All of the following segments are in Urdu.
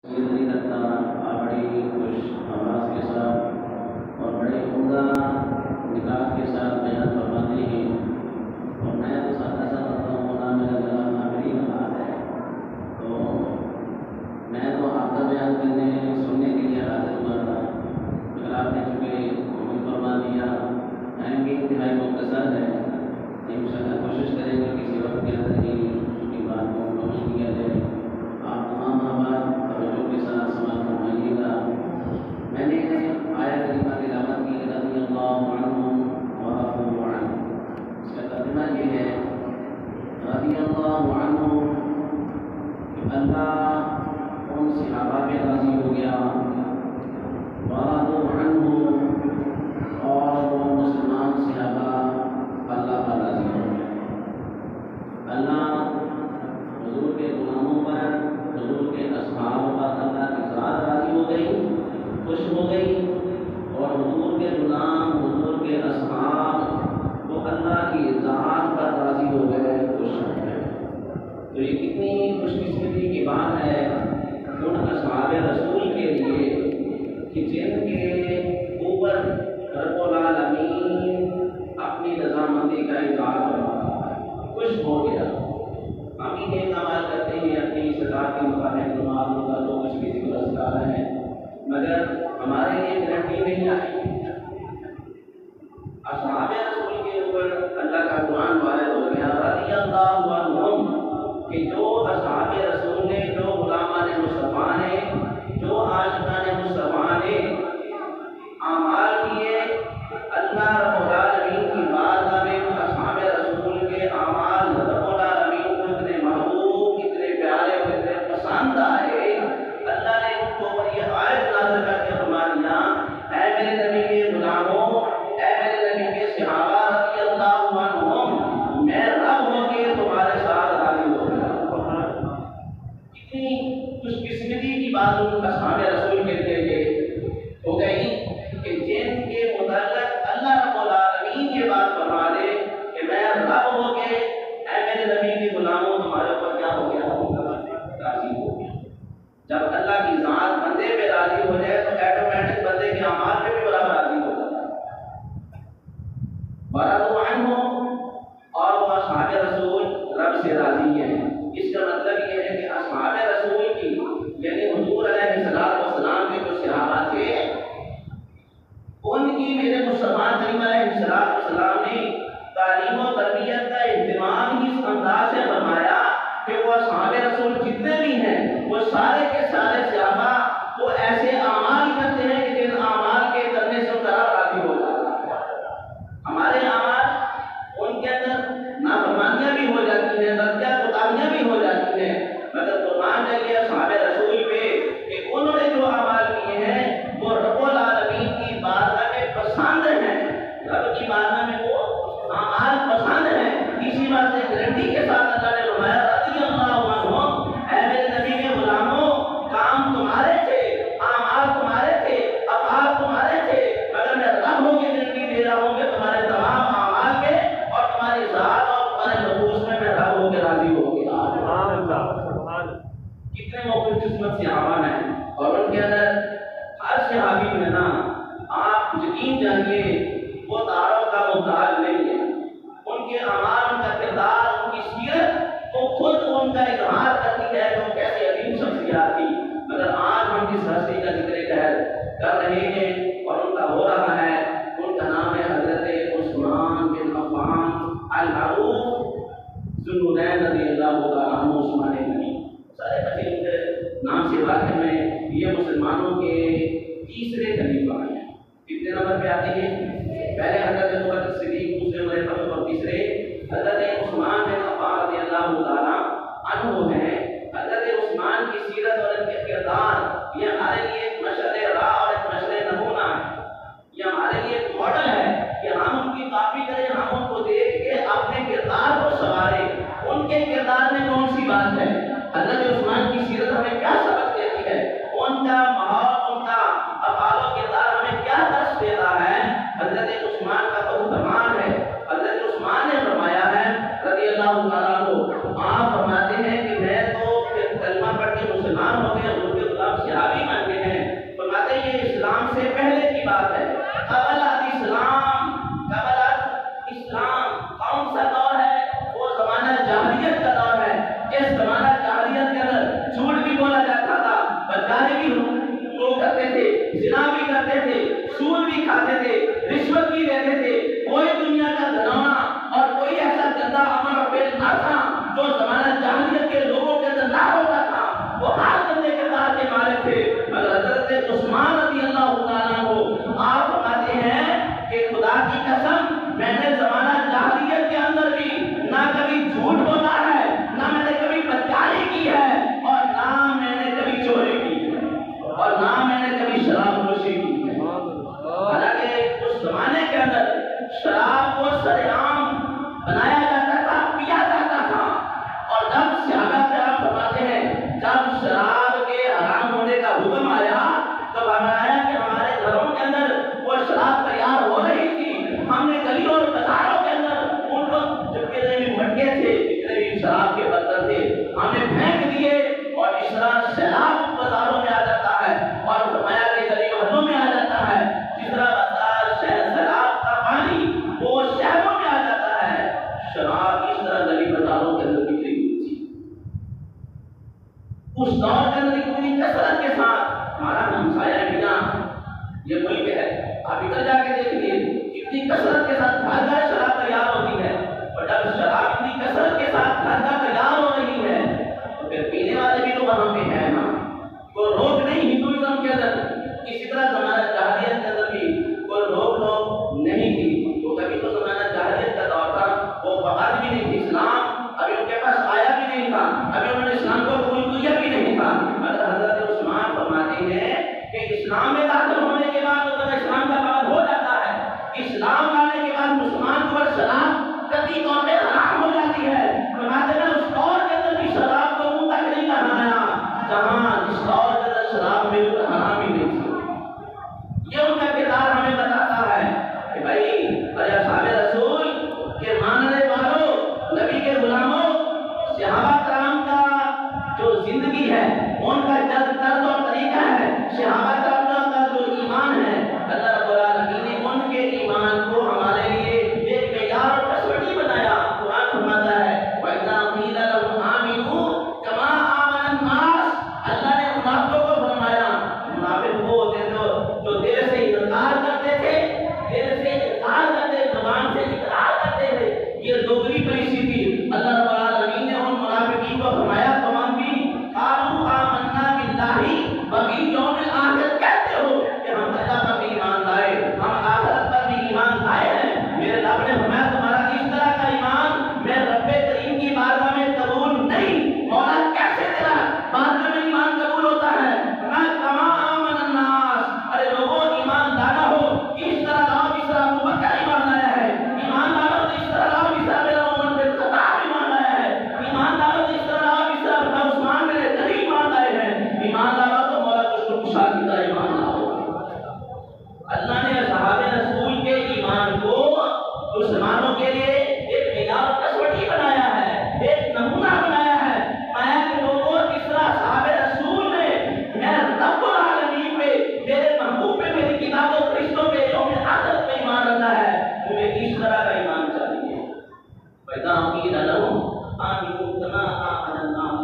عید نہیں لگتا، آپ بڑی خوش آواز کے ساتھ اور بڑے عمدہ نکات کے ساتھ بیان فرماتے ہیں، اور میں تو ایسا کرتا ہوں نہ میرا گلا نہ میری نماز ہے، تو میں تو آپ کا بیان سننے کے لیے حاضر ہوا تھا، مگر آپ نے چونکہ فرما دیا ٹائم بھی انتہائی مختصر ہے، انشاءاللہ کوشش کریں گے کسی وقت کے اندر ہی کی بات کو مکمل کیا جائے۔ آپ تمام آباد توجہ کے ساتھ سماعت فرمائیے گا۔ میں نے آیت کریمہ تلاوت کی رضی اللہ عنہم ورضوا عنہ، اس کا ترجمہ یہ ہے رضی اللہ عنہم کہ اللہ ان صحابہ پہ راضی ہو گیا، ورضوا عنہ اور وہ مسلمان صحابہ اللہ پر راضی ہو گئے۔ اللہ حضور کے غلاموں پر، حضور کے اصحاب پر اللہ کی ذات راضی ہو گئی، خوش ہو گئی، اور حضور کے غلام، حضور کے اصحاب وہ اللہ کی ذات پر راضی ہو گئے، خوش ہو گئے۔ تو یہ کتنی خوش قسمتی کی بات ہے ان اصحاب رسول کے لیے کہ جن کے اوپر رب العالمین اپنی رضامندی کا اظہار کرتا ہے، خوش ہو گیا۔ ہم ہی نیک اعمال کرتے ہیں، اپنی استطاعت کے مطابق نماز روزہ جو کچھ بھی ذکر اذکار ہے، مگر ہمارے لیے گارنٹی نہیں آئی۔ اصحاب رسول کے اوپر اللہ کا قرآن وارد ہو گیا رضی اللہ عنہم کہ جو اصحاب رسول نے، جو غلامان مصطفیٰ نے، جو عاشقان مصطفیٰ نے اعمال کیے، اللہ رب العالمین کی بارگاہ میں اصحاب رسول کے اعمال رب العالمین کو اتنے محبوب، اتنے پیارے اور اتنے پسند آئے، اللہ نے ان کو یہ آیت نازل کر کے فرما دیا، اے میرے نبی کے غلاموں، اے میرے نبی کے صحابہ رضی اللہ عنہم، میں رب ہو کے تمہارے ساتھ راضی ہو گیا۔ کتنی خوش قسمتی کی بات ان اصحاب رسول کے لیے ہو گئی کہ جن کے متعلق اللہ رب العالمین یہ بات فرما دے کہ میں رب ہو کے اے میرے نبی کے غلاموں تمہارے اوپر کیا ہو گیا، راضی ہو گیا۔ جب اللہ کی ذات بندے پہ راضی ہو جائے تو ایٹومیٹک بندے کے اعمال پہ بھی بڑا راضی ہو جاتا ہے۔ ورضوا عنہ اور وہ اصحاب رسول رب سے راضی ہیں۔ اس کا مطلب یہ ہے کہ اصحاب رسول کی یعنی حضور علیہ السلام کے جو صحابہ تھے ان کی میرے مصطفیٰ کریم علیہ السلام نے تعلیم و تربیت کا اہتمام اس انداز سے فرمایا کہ وہ اصحاب رسول جتنے بھی ہیں وہ سارے کے سارے صحابہ وہ ایسے اعمال کرتے ہیں کہ جن اعمال کے کرنے سے ان کا راضی ہو جاتا ہے۔ ہمارے اعمال ان کے اندر نافرمانیاں بھی ہو جاتی ہیں، غلطیاں کوتاہیاں بھی ہو جاتی ہیں، مگر قرآن نے یہ اصحاب رسول پہ کہ انہوں نے جو اعمال کیے ہیں وہ رب العالمین کی بارگاہ میں پسند ہیں، رب کی بارگاہ میں وہ اعمال پسند ہیں۔ اسی بات سے گارنٹی کے ساتھ اللہ نے فرمایا رضی اللہ عنہم، اے میرے نبی کے غلاموں، کام تمہارے تھے، اعمال تمہارے تھے، افعال تمہارے تھے، مگر میں رب ہو کے گارنٹی دے رہا ہوں کہ تمہارے تمام اعمال کے اور تمہاری ذات اور تمہارے نفوس میں رب ہو کے راضی ہو گیا۔ کتنے موقع قسمت صحابہ ہیں، اور ان کے اندر ہر صحابی میں نا آپ یقین جانیے وہ تعارف کا محتاج نہیں ہے۔ ان کے اعمال، ان کا کردار، ان کی سیرت وہ خود ان کا اظہار کرتی ہے کہ وہ کیسی عظیم شخصیات تھی، مگر آج ہم جس ہستی کا ذکر کر رہے ہیں اور ان کا ہو رہا ہے ان کا نام ہے حضرت عثمان بن عفان المعروف ذو النورین رضی اللہ تعالیٰ عنہ، عثمان غنی۔ سارے بچے ان کے نام سے واقع میں یہ مسلمانوں کے تیسرے خلیفہ ہیں۔ کتنے نمبر پہ آتے ہیں؟ پہلے حضرت ابوبکر صدیق، دوسرے نمبر پر اور تیسرے حضرت عثمان بن عفان رضی اللہ تعالیٰ عنہ ہیں۔ حضرت عثمان کی سیرت اور ان کے کردار یہ ہمارے لیے ایک مشعل راہ اور ایک مشعل نمونہ ہے، یہ ہمارے لیے ایک ماڈل ہے کہ ہم ان کی کاپی کریں، ہم ان کو دیکھ کے اپنے کردار کو سنواریں۔ ان کے کردار میں کون سی بات ہے؟ حضرت عثمان کی سیرت ہمیں کیا سبق دیتی ہے؟ ان کا ماحول، ان کا افعال و کردار ہمیں کیا درس دیتا ہے؟ حضرت عثمان کا تو فرمان ہے، حضرت عثمان نے فرمایا ہے رضی اللہ تعالیٰ عنہ، آپ فرماتے ہیں کہ میں یہ ملک ہے، آپ ادھر جا کے دیکھیے کتنی کثرت کے ساتھ گھر گھر شراب تیار ہوتی ہے، اور جب شراب اتنی کثرت کے ساتھ گھر گھر تیار ہو رہی ہے تو پھر پینے والے بھی تو وہاں پہ ہیں نا، کوئی روک نہیں ہندوازم کے اندر، اسی طرح زمانہ جاہلیت کے اندر بھی کوئی روک ٹوک نہیں تھی، تو کبھی تو زمانہ جاہلیت کا دور تھا، وہ فقط بھی نہیں تھی، اسلام ابھی ان کے پاس آیا بھی نہیں تھا، ابھی انہوں نے اسلام کو قبول کیا بھی نہیں تھا، مگر حضرت عثمان فرماتے ہیں کہ اسلام میں داخل ہونے کے بعد وہ اسلام کا پابند ہو جاتا ہے، اسلام لانے کے بعد مسلمان کو شراب قطعی طور پہ حرام ہو جاتی ہے، فرماتے ہیں اس دور کے اندر بھی شراب کو منہ تک نہیں کہایا، جہاں جس دور کے اندر شراب بالکل حرام ہی نہیں تھی۔ یہ ان کا کردار ہمیں بتاتا ہے کہ بھائی ارے اصحاب رسول کے ماننے والوں، نبی کے غلاموں، صحابہ کرام کا جو زندگی ہے، ان کا طرز اور طریقہ ہے، صحابہ کرام کا جو ایمان ہے، اللہ رب العالمین نے ان کے ایمان کو ہمارے لیے ایک معیار اور کسوٹی بنایا۔ قرآن فرماتا ہے وَإِذَا قِيلَ لَهُمْ آمِنُوا كَمَا آمَنَ النَّاسُ، اللہ نے منافقوں کو فرمایا، منافق وہ ہوتے تھے جو دل سے انکار کرتے تھے، دل سے انکار کرتے، زبان سے اقرار کرتے تھے، یہ دوگلی پالیسی تھی۔ اللہ رب العالمین نے ان منافقین کو فرمایا تمام بھی قالوا آمنا باللہ وبالیوم الآخر، کہتے ہو کہ ہم اللہ پر بھی ایمان لائے، ہم آخرت پر بھی ایمان لائے ہیں، میرے رب نے فرمایا تمہارا اس طرح کا ایمان میں رب کریم کی بارگاہ میں قبول نہیں، مولا کیسے تیرا بارگاہ میں ایمان قبول ہوتا ہے؟ فرمایا کما آمن الناس، ارے لوگوں ایمان لانا ہو اس طرح لاؤ جس طرح ابو بکر ایمان لایا ہے، ایمان لانا ہو اس طرح لاؤ جس طرح میرا عمر بن خطاب ایمان لایا ہے، ایمان لانا ہو اس طرح لاؤ جس طرح میرا عثمان میرے نبی ایمان لائے ہیں، ایمان لانا تو مولا کچھ تو خوشا کی طرح ایمان لاؤ۔ اللہ نے اصحاب رسول کے ایمان کو مسلمانوں کے لیے ایک معیار کسوٹی بنایا ہے، ایک نمونہ بنایا ہے، میں کہ لوگوں کس طرح اصحاب رسول نے میں رب العالمین پہ، میرے محبوب پہ، میری کتاب و فرشتوں پہ، یوم آخرت پہ ایمان رکھا ہے، مجھے اس طرح کا ایمان چاہیے۔ وَإِذَا قِيلَ لَهُمْ آمِنُوا كَمَا آمَنَ النَّاسُ،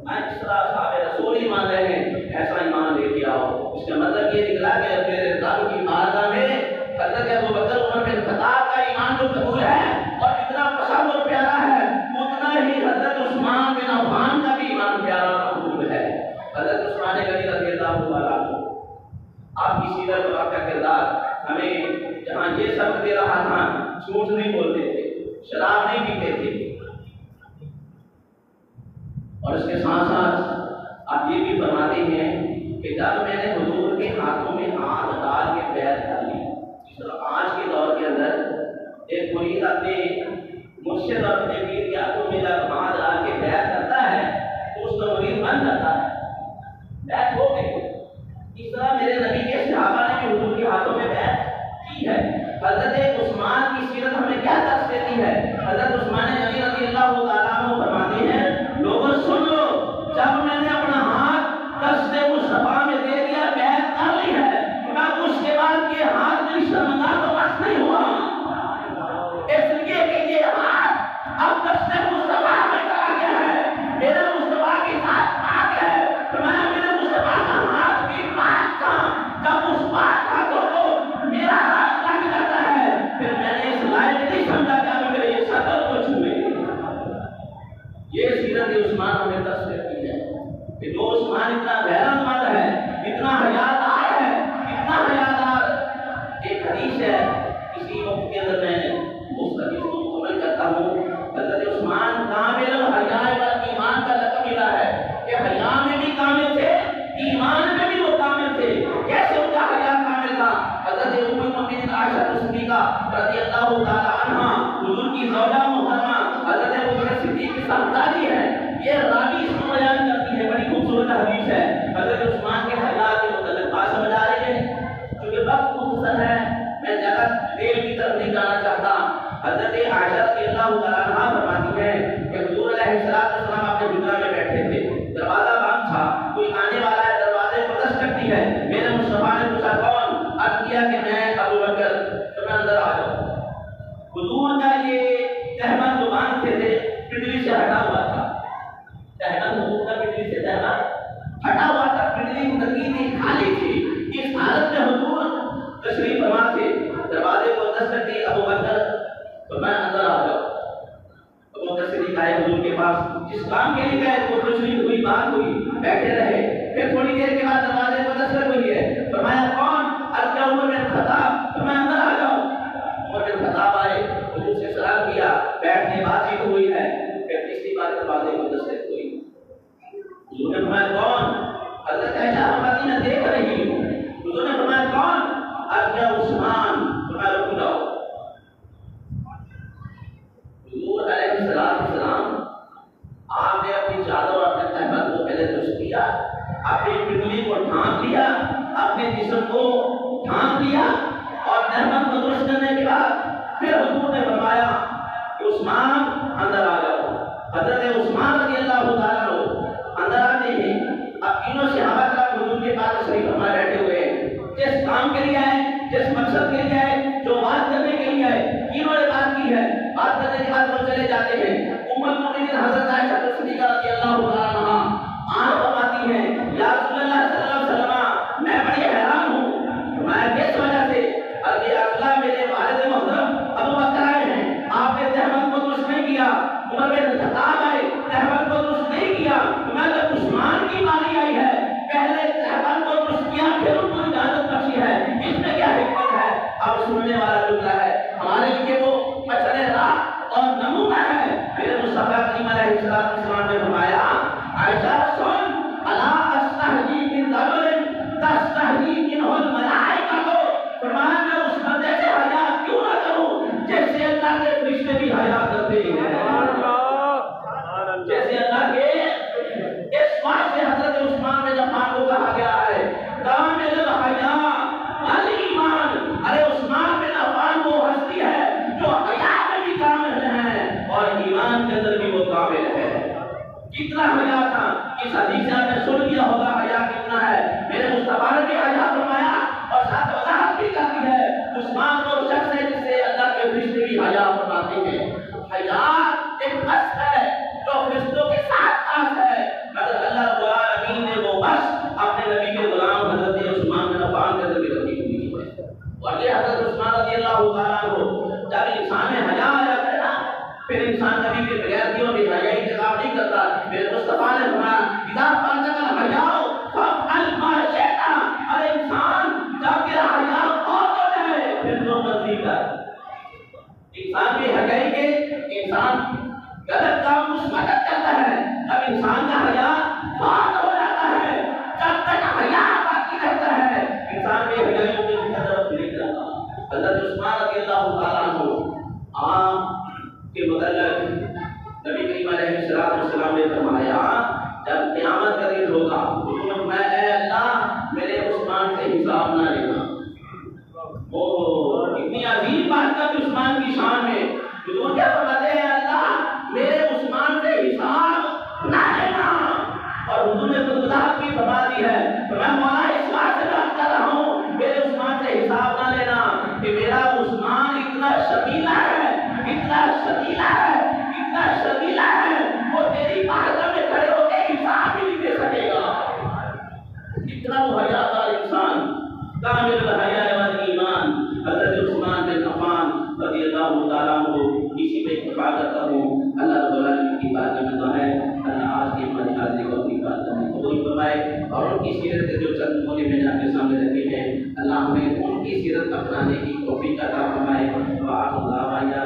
میں جس طرح اصحاب رسول ایمان لے ہیں ایسا ایمان لے کے آؤ۔ اس کا مطلب یہ نکلا کہ میرے رب کی بارگاہ میں حضرت ابو بکر عمر بن خطاب کا ایمان جو قبول ہے اور اتنا پسند اور پیارا ہے، اتنا ہی حضرت عثمان بن عفان کا بھی ایمان پیارا اور قبول ہے۔ حضرت عثمان غنی رضی اللہ عنہ، آپ کی سیرت اور آپ کا کردار ہمیں جہاں یہ سبق دے رہا تھا، جھوٹ نہیں بولتے تھے، شراب نہیں پیتے تھے، اور اس کے ساتھ ساتھ آپ یہ بھی فرماتے ہیں کہ جب میں نے حضور کے ہاتھوں میں ہاتھ ڈال کے بیعت کر لی، جس طرح آج کے دور کے اندر ایک مرید اپنے مرشد اور اپنے پیر کے ہاتھوں میں جب ہاتھ ڈال کے بیعت کرتا ہے تو اس کا مرید بن جاتا ہے، بیعت ہو گئی۔ اس طرح میرے نبی کے صحابہ نے بھی حضور کے ہاتھوں میں بیعت کی ہے۔ حضرت عثمان کی سیرت ہمیں کیا درس دیتی ہے؟ حضرت عثمان غنی رضی اللہ تعالیٰ عنہ فرماتے ہیں لوگوں سن لو، جب میں نے اپنا ہاتھ دست مصطفیٰ میں دے دیا، بیعت کر لی ہے، میں اس کے بعد یہ ہاتھ میری شرمندہ تو بس نہیں ہوا، اس لیے کہ یہ ہاتھ اب دست مصطفیٰ میں چلا گیا ہے، میرے مصطفیٰ کے ساتھ پاک ہے، میں میرے مصطفیٰ کا ہاتھ بھی پاک تھا، جب اس پاک ہاتھوں کو میرا ہاتھ لگ جاتا ہے پھر میں نے اس لائق نہیں سمجھا کہ ابھی میرے یہ صدر کو چھوئے۔ یہ سیرت عثمان ہمیں درس دیتی ہے کہ جو عثمان اتنا غیرت مند ہے، اتنا حیادار ہے، اتنا حیادار۔ ایک حدیث ہے، اسی وقت کے اندر میں اس حدیث کو مکمل کرتا ہوں۔ حضرت عثمان کامل الحیاء والایمان کا لقب ملا ہے کہ حیا میں بھی کامل تھے، ایمان میں بھی وہ کامل تھے۔ کیسے ان کا حیا کامل تھا؟ حضرت ام المؤمنین عائشہ صدیقہ رضی اللہ تعالی عنہا، حضور کی زوجہ محترمہ حضرت ابوبکر صدیق کی صاحبزادی ہے، یہ راوی اس کو بیان کرتی ہے، بڑی خوبصورت حدیث ہے۔ حضرت عثمان کے حیا کے متعلق بات سمجھ آ رہی ہے؟ کیونکہ وقت مختصر ہے، میں زیادہ ڈیل کی طرف نہیں جانا چاہتا۔ حضرت عائشہ رضی اللہ تعالیٰ عنہا فرماتی ہے کہ حضور علیہ السلام اپنے حجرہ میں بیٹھے تھے، دروازہ بند تھا، کوئی آنے والا ہے، دروازے کو دستک دی ہے، میرے مصطفیٰ نے پوچھا کون؟ عرض کیا کہ میں ابو بکر، تو میں اندر آ جاؤں۔ حضور کا یہ تہمت جو باندھتے تھے پنڈلی سے ہٹا ہوا تھا، تہمت حضور کا پنڈلی سے تہمت ہٹا ہوا تھا، پنڈلی کی تنگی خالی تھی۔ اس حالت میں حضور اپنی پنڈلی کو ڈھانپ لیا، اپنے جسم کو ڈھانپ لیا، اور تہمت کو درست کرنے کے بعد پھر حضور نے فرمایا کہ عثمان اندر آ جاؤ۔ حضرت عثمان رضی اللہ تعالیٰ عنہ اندر آتے ہیں۔ اب تینوں صحابہ کرام حضور کے پاس شریف فرما بیٹھے ہوئے ہیں، جس کام کے لیے آئے، جس مقصد کے لیے آئے، جو بات کرنے کے لیے آئے، تینوں نے بات کی ہے۔ بات کرنے کے بعد وہ چلے جاتے ہیں۔ ام المؤمنین حضرت عائشہ صدیقہ رضی اللہ تعالیٰ عنہا فرماتی ہیں، یا رسول اللہ صلی اللہ علیہ وسلم، میں بڑی حیران ہوں، میں کس وجہ سے یا رسول اللہ میرے والد محترم ابو بکر آئے ہیں، آپ نے تہمت کو درست نہیں کیا، عمر بن خطاب آئے، تہمت کو درست نہیں کیا، میں جب عثمان کی باری آئی ہے پہلے تہمت کو درست کیا پھر ان کو اجازت بخشی ہے، اس میں کیا حکمت ہے؟ اب سننے والا جملہ ہے ہمارے لیے وہ مشعل راہ اور نمونہ ہے۔ میرے مصطفیٰ کریم علیہ السلام نے فرمایا، عائشہ سن، الا استحیی من رجل تستحیی منہ الملائکہ، فرمایا میں اس بندے سے حیا کیوں نہ کروں جیسے اللہ کے فرشتے بھی حیا کرتے ہیں، جیسے اللہ کے۔ اس واسطے حضرت عثمان بن عفان کو کہا گیا ہے کامل الحیا الایمان، ارے عثمان بن عفان وہ ہستی ہے جو حیا میں بھی کامل ہے اور ایمان کے اندر بھی وہ کامل ہے۔ کتنا حیا تھا، اس حدیث سے آپ نے سن لیا ہوگا حیا کتنا ہے۔ میرے مصطفیٰ نے بھی حیا فرمایا اور ساتھ وضاحت بھی کرتی ہے، عثمان وہ شخص ہے جس سے اللہ کے فرشتے بھی حیا فرماتے ہیں۔ حیا ایک بس ہے جو فرشتوں کے ساتھ خاص ہے، مگر اللہ رب العالمین نے وہ بس اپنے نبی کے غلام حضرت عثمان بن عفان کے اندر بھی رکھی ہوئی ہے۔ اور یہ حضرت عثمان رضی اللہ تعالیٰ عنہ، جب انسان میں حیا آ جاتا ہے نا، پھر انسان کبھی بھی بغیر کیوں بھی حیا انتخاب نہیں کرتا۔ میرے مصطفیٰ نے فرمایا اذا فاتك الحیا فافعل ما شئت، ارے انسان جب تیرا حیا فوت ہو جائے پھر جو مرضی کر۔ انسان بھی حیائی کے انسان غلط کام اس وقت کرتا ہے جب انسان کا حیا فوت ہو جاتا ہے، جب تک حیا باقی رہتا ہے انسان بھی حیائیوں کی طرف نہیں جاتا۔ حضرت عثمان رضی اللہ تعالیٰ عنہ عام کے متعلق نبی کریم علیہ السلام نے فرمایا جب قیامت کا دن ہوگا تو میں اے اللہ میرے عثمان سے حساب نہ لینا۔ اتنی عظیم بات کا عثمان کی شان میں حضور کیا فرماتے ہیں، اللہ میرے عثمان سے حساب نہ لینا۔ اور حضور نے خود وضاحت بھی فرما دی ہے، میں مولا اس بات سے بات کر رہا ہوں میرے عثمان سے حساب نہ لینا کہ میرا عثمان اتنا شرمیلا ہے، اتنا شرمیلا ہے، اتنا شرمیلا ہے، وہ تیری بارگاہ میں کھڑے ہو کے حساب ہی نہیں دے سکے گا۔ اتنا وہ حیادار انسان، کامل الحیا والایمان، حضرت عثمان بن عفان رضی اللہ تعالیٰ عنہ۔ اسی پہ اکتفا کرتا ہوں، اللہ رب العالمین کی بات میں دعا ہے اللہ آج کی ہماری حاضری کو اپنی بات میں قبول فرمائے، اور ان کی سیرت کے جو چند نمونے میں نے آپ کے سامنے رکھے ہیں اللہ ہمیں ان کی سیرت اپنانے کی توفیق عطا فرمائے۔ وآخر دعوانا